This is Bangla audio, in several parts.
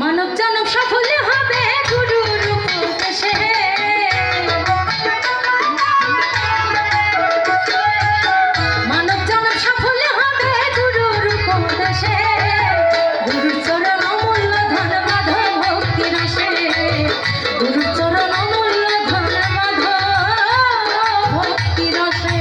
মানব জনম সাফল্য হবে গুরুর উপদেশে। মানব জনম সাফল্য হবে গুরুর উপদেশে। গুরুর চরণ অমূল্য ধন মাধব ভক্তি রসে। গুরুর চরণ অমূল্য ধন মাধব ভক্তি রসে।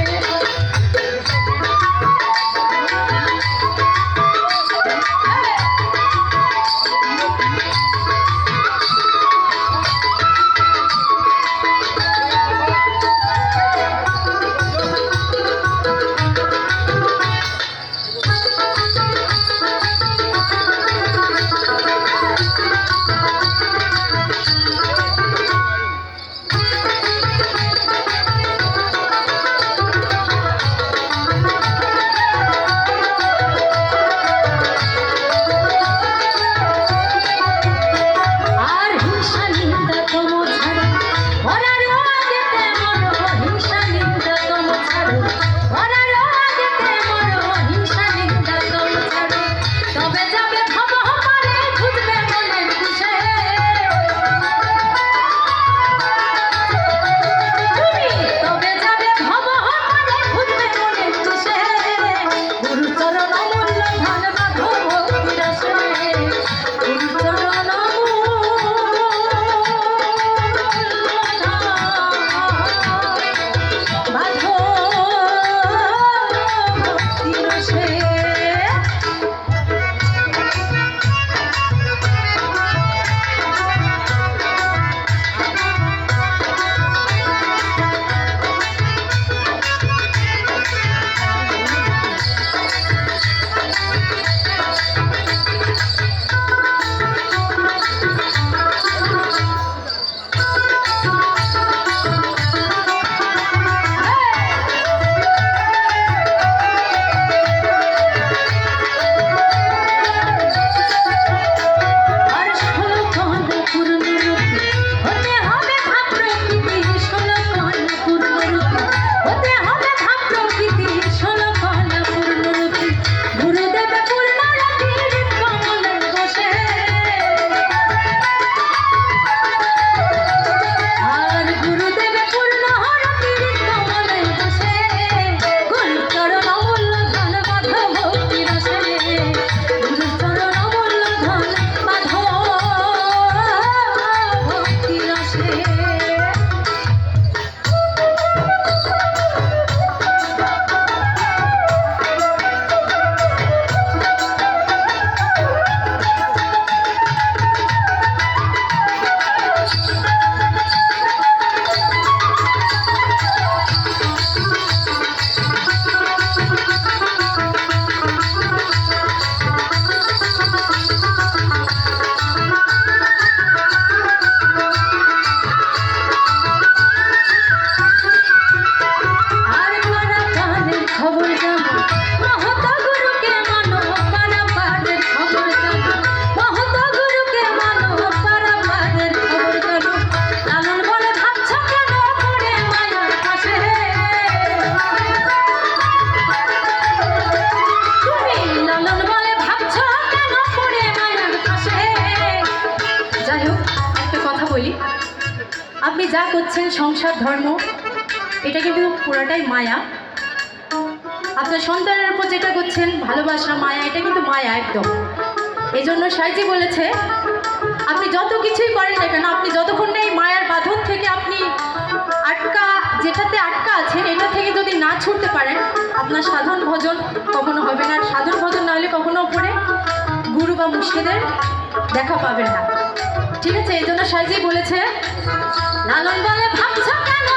আপনি যা করছেন সংসার ধর্ম এটা কিন্তু পুরাটাই মায়া। আপনার সন্তানের উপর যেটা করছেন ভালোবাসা মায়া, এটা কিন্তু মায়া একদম। এই জন্য সাইজি বলেছে আপনি যত কিছুই করেন না কেন, আপনি যতক্ষণ না এই মায়ার বাঁধন থেকে আপনি যেটাতে আটকা আছেন এটা থেকে যদি না ছুটতে পারেন, আপনার সাধন ভজন কখনো হবে না। আর সাধন ভজন না হলে কখনো উপরে গুরু বা মুর্শিদের দেখা পাবেন না। ঠিক আছে, এই জন্য সাইজি বলেছে লালন বলে ভাবছ কেন